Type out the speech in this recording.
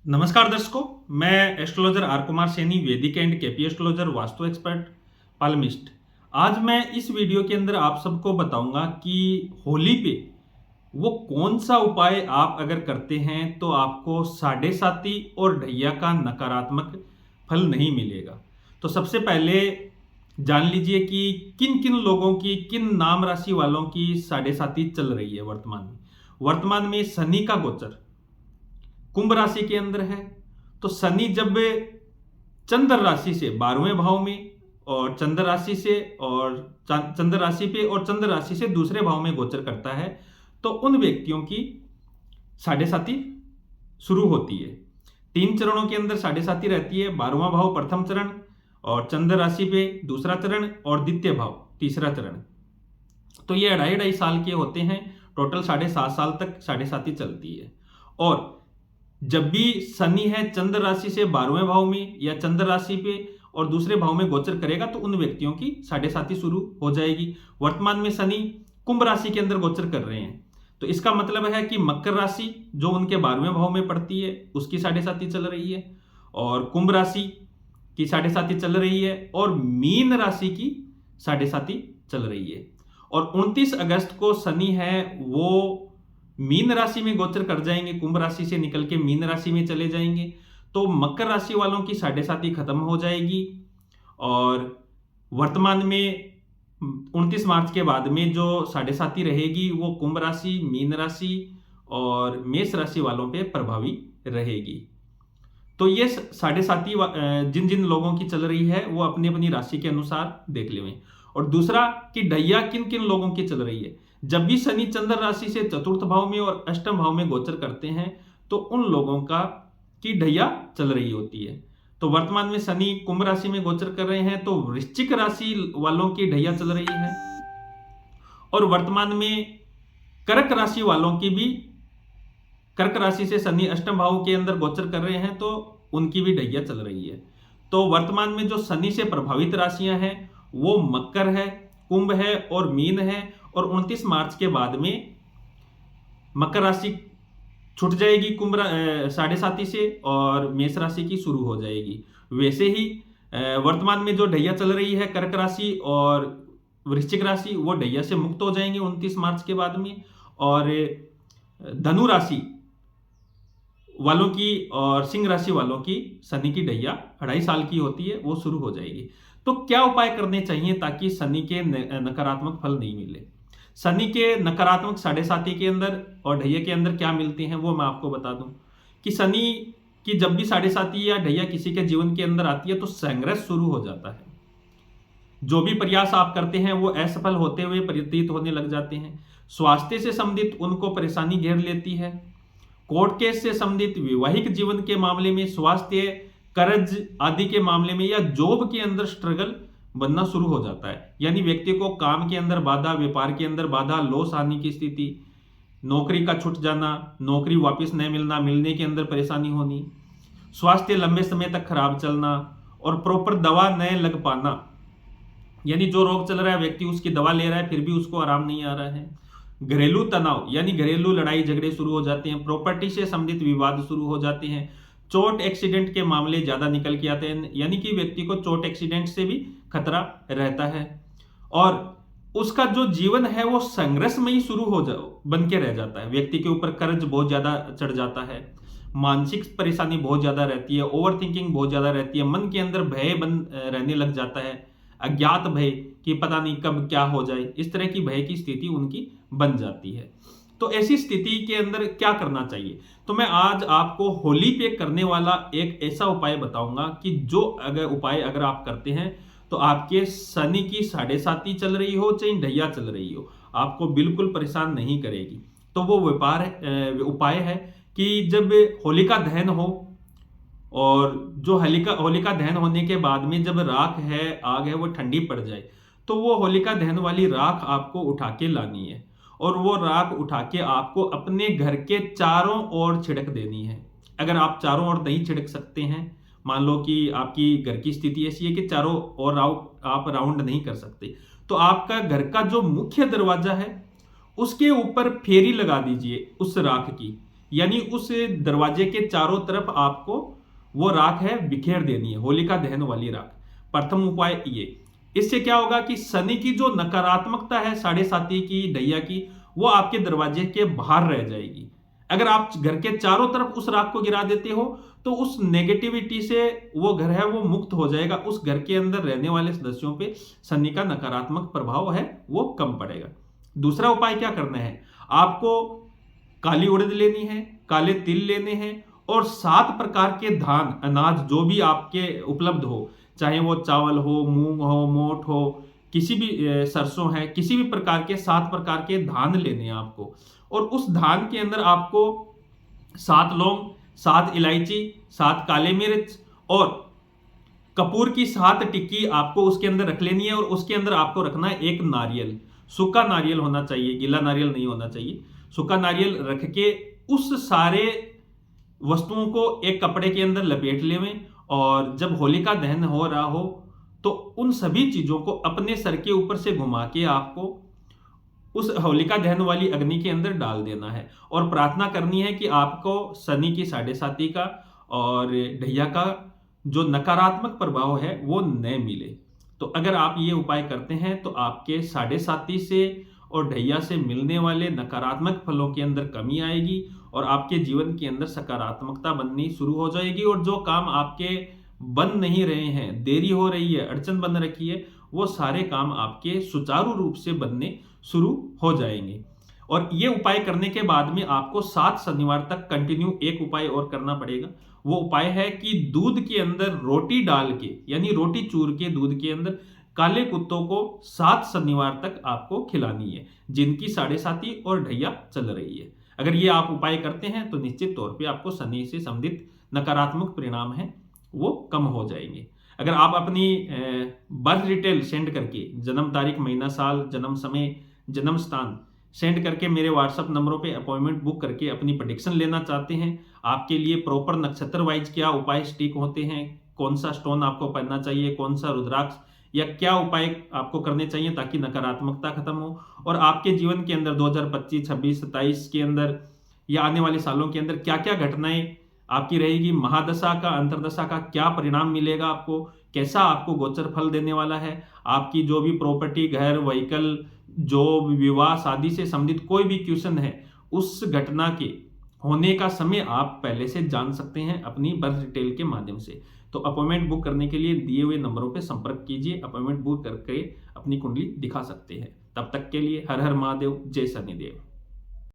नमस्कार दर्शकों, मैं astrologer are Kumar Saini, Vedic and KP astrologer, vastu expert, palmist. आज मैं इस वीडियो के अंदर आप सबको बताऊंगा कि होली पे वो कौन सा उपाय आप अगर करते हैं तो आपको साढ़े साती और ढैया का नकारात्मक फल नहीं मिलेगा। तो सबसे पहले जान लीजिए कि किन किन लोगों की, किन नाम राशि वालों की साढ़े साती चल रही है वर्तमान में शनि का गोचर कुंभ राशि के अंदर है। तो शनि जब चंद्र राशि से 12वें भाव में और चंद्र राशि से और चंद्र राशि पे और चंद्र राशि से दूसरे भाव में गोचर करता है तो उन व्यक्तियों की साढ़े साती शुरू होती है। 3 चरणों के अंदर साढ़े साती रहती है। 12वां भाव प्रथम चरण और चंद्र राशि पे दूसरा चरण और द्वितीय भाव तीसरा चरण। तो ये 2.5 साल के होते हैं। टोटल 7.5 साल तक साढ़े साती चलती है। और जब भी शनि है चंद्र राशि से 12वें भाव में या चंद्र राशि पे और दूसरे भाव में गोचर करेगा तो उन व्यक्तियों की साढ़े साती शुरू हो जाएगी। वर्तमान में शनि कुंभ राशि के अंदर गोचर कर रहे हैं तो इसका मतलब है कि मकर राशि जो उनके 12वें भाव में पड़ती है उसकी साढ़े साती चल रही है और कुंभ राशि की साढ़े साती चल रही है और मीन राशि की साढ़े साती चल रही है। और 29 अगस्त को शनि है वो मीन राशि में गोचर कर जाएंगे, कुंभ राशि से निकल के मीन राशि में चले जाएंगे। तो मकर राशि वालों की साढ़े साती खत्म हो जाएगी और वर्तमान में 29 मार्च के बाद में जो साढ़े साती रहेगी वो कुंभ राशि, मीन राशि और मेष राशि वालों पे प्रभावी रहेगी। तो ये साढ़े साती जिन जिन लोगों की चल रही है वो अपनी अपनी राशि के अनुसार देख लें। और दूसरा कि ढैया किन किन लोगों की चल रही है। जब भी शनि चंद्र राशि से चतुर्थ भाव में और अष्टम भाव में गोचर करते हैं तो उन लोगों का की ढैया चल रही होती है। तो वर्तमान में शनि कुंभ राशि में गोचर कर रहे हैं तो वृश्चिक राशि वालों की ढैया चल रही है और वर्तमान में कर्क राशि वालों की भी, कर्क राशि से शनि अष्टम भाव के अंदर गोचर कर रहे हैं तो उनकी भी ढैया चल रही है। तो वर्तमान में जो शनि से प्रभावित राशियां हैं वो मकर है, कुंभ है और मीन है। और 29 मार्च के बाद में मकर राशि छूट जाएगी कुंभ साढ़े साती से और मेष राशि की शुरू हो जाएगी। वैसे ही वर्तमान में जो ढैया चल रही है कर्क राशि और वृश्चिक राशि वो ढैया से मुक्त हो जाएंगे 29 मार्च के बाद में। और धनु राशि वालों की और सिंह राशि वालों की शनि की ढैया 2.5 साल की होती है, वो शुरू हो जाएगी। तो क्या उपाय करने चाहिए ताकि शनि के नकारात्मक फल नहीं मिले। शनि के नकारात्मक साढ़े साती के अंदर और ढैया के अंदर क्या मिलते हैं वो मैं आपको बता दूं कि शनि की जब भी साढ़े साती या ढैया किसी के जीवन के अंदर आती है तो संघर्ष शुरू हो जाता है। जो भी प्रयास आप करते हैं वो असफल होते हुए प्रतीत होने लग जाते हैं। स्वास्थ्य से संबंधित उनको परेशानी घेर लेती है। कोर्ट केस से संबंधित, वैवाहिक जीवन के मामले में, स्वास्थ्य, कर्ज आदि के मामले में या जॉब के अंदर स्ट्रगल बनना शुरू हो जाता है। यानी व्यक्ति को काम के अंदर बाधा, व्यापार के अंदर बाधा, लॉस आने की स्थिति, नौकरी का छूट जाना, नौकरी वापस न मिलना, मिलने के अंदर परेशानी होनी, स्वास्थ्य लंबे समय तक खराब चलना और प्रॉपर दवा न लग पाना। यानी जो रोग चल रहा है व्यक्ति उसकी दवा ले रहा है फिर भी उसको आराम नहीं आ रहा है। घरेलू तनाव यानी घरेलू लड़ाई झगड़े शुरू हो जाते हैं। प्रॉपर्टी से संबंधित विवाद शुरू हो जाते हैं। चोट एक्सीडेंट के मामले ज्यादा निकल के आते हैं, यानी कि व्यक्ति को चोट एक्सीडेंट से भी खतरा रहता है और उसका जो जीवन है वो संघर्ष में ही शुरू हो बन के रह जाता है। व्यक्ति के ऊपर कर्ज बहुत ज्यादा चढ़ जाता है, मानसिक परेशानी बहुत ज्यादा रहती है, ओवर थिंकिंग बहुत ज्यादा रहती है, मन के अंदर भय बन रहने लग जाता है, अज्ञात भय कि पता नहीं कब क्या हो जाए, इस तरह की भय की स्थिति उनकी बन जाती है। तो ऐसी स्थिति के अंदर क्या करना चाहिए। तो मैं आज आपको होली पे करने वाला एक ऐसा उपाय बताऊंगा कि जो अगर आप करते हैं तो आपके शनि की साढ़े साती चल रही हो चाहे ढैया चल रही हो, आपको बिल्कुल परेशान नहीं करेगी। तो वो उपाय है कि जब होलिका दहन हो और जो होलिका दहन होने के बाद में जब राख है, आग है, वो ठंडी पड़ जाए तो वो होलिका दहन वाली राख आपको उठा के लानी है और वो राख उठा के आपको अपने घर के चारों ओर छिड़क देनी है। अगर आप चारों ओर नहीं छिड़क सकते हैं, मान लो कि आपकी घर की स्थिति ऐसी है कि चारों ओर आप राउंड नहीं कर सकते, तो आपका घर का जो मुख्य दरवाजा है उसके ऊपर फेरी लगा दीजिए उस राख की। यानी उस दरवाजे के चारों तरफ आपको वो राख है बिखेर देनी है, होलिका दहन वाली राख। प्रथम उपाय ये। इससे क्या होगा कि शनि की जो नकारात्मकता है साढ़े साती की, ढैया की, वो आपके दरवाजे के बाहर रह जाएगी। अगर आप घर के चारों तरफ उस राख को गिरा देते हो तो उस नेगेटिविटी से वो घर है वो मुक्त हो जाएगा, उस घर के अंदर रहने वाले सदस्यों पे शनि का नकारात्मक प्रभाव है वो कम पड़ेगा। दूसरा उपाय क्या करना है, आपको काली उड़द लेनी है, काले तिल लेने हैं और 7 प्रकार के धान अनाज जो भी आपके उपलब्ध हो, चाहे वो चावल हो, मूंग हो, मोठ हो, किसी भी सरसों है, किसी भी प्रकार के 7 प्रकार के धान लेने हैं आपको। और उस धान के अंदर आपको 7 लौंग, 7 इलायची, 7 काले मिर्च और कपूर की 7 टिक्की आपको उसके अंदर रख लेनी है। और उसके अंदर आपको रखना है एक नारियल, सूखा नारियल होना चाहिए, गीला नारियल नहीं होना चाहिए। सूखा नारियल रख के उस सारे वस्तुओं को एक कपड़े के अंदर लपेट लें और जब होलिका दहन हो रहा हो तो उन सभी चीजों को अपने सर के ऊपर से घुमा के आपको उस होलिका दहन वाली अग्नि के अंदर डाल देना है और प्रार्थना करनी है कि आपको शनि की साढ़े साती का और ढैया का जो नकारात्मक प्रभाव है वो न मिले। तो अगर आप ये उपाय करते हैं तो आपके साढ़े साती से और ढैया से मिलने वाले नकारात्मक फलों के अंदर कमी आएगी और आपके जीवन के अंदर सकारात्मकता बननी शुरू हो जाएगी। और जो काम आपके बन नहीं रहे हैं, देरी हो रही है, अड़चन बन रखी है, वो सारे काम आपके सुचारू रूप से बनने शुरू हो जाएंगे। और ये उपाय करने के बाद में आपको 7 शनिवार तक कंटिन्यू एक उपाय और करना पड़ेगा। वो उपाय है कि दूध के अंदर रोटी डाल के, यानी रोटी चूर के दूध के अंदर काले कुत्तों को 7 शनिवार तक आपको खिलानी है, जिनकी साढ़े साती और ढैया चल रही है। अगर ये आप उपाय करते हैं तो निश्चित तौर पे आपको शनि से संबंधित नकारात्मक परिणाम है वो कम हो जाएंगे। अगर आप अपनी बर्थ डिटेल सेंड करके जन्म तारीख, महीना, साल, जन्म समय, जन्म स्थान सेंड करके मेरे व्हाट्सएप नंबरों पे अपॉइंटमेंट बुक करके अपनी प्रेडिक्शन लेना चाहते हैं, आपके लिए प्रॉपर नक्षत्र वाइज क्या उपाय स्टिक होते हैं, कौन सा स्टोन आपको पहनना चाहिए, कौन सा रुद्राक्ष या क्या उपाय आपको करने चाहिए ताकि नकारात्मकता खत्म हो और आपके जीवन के अंदर 2025, 26, 27 के अंदर या आने वाले सालों के अंदर क्या क्या घटनाएं आपकी रहेगी, महादशा का, अंतरदशा का क्या परिणाम मिलेगा आपको, कैसा आपको गोचर फल देने वाला है, आपकी जो भी प्रॉपर्टी, घर, व्हीकल, जो विवाह, शादी से संबंधित कोई भी क्वेश्चन है, उस घटना के होने का समय आप पहले से जान सकते हैं अपनी बर्थ डिटेल के माध्यम से। तो अपॉइंटमेंट बुक करने के लिए दिए हुए नंबरों पर संपर्क कीजिए, अपॉइंटमेंट बुक करके अपनी कुंडली दिखा सकते हैं। तब तक के लिए हर हर महादेव, जय शनिदेव।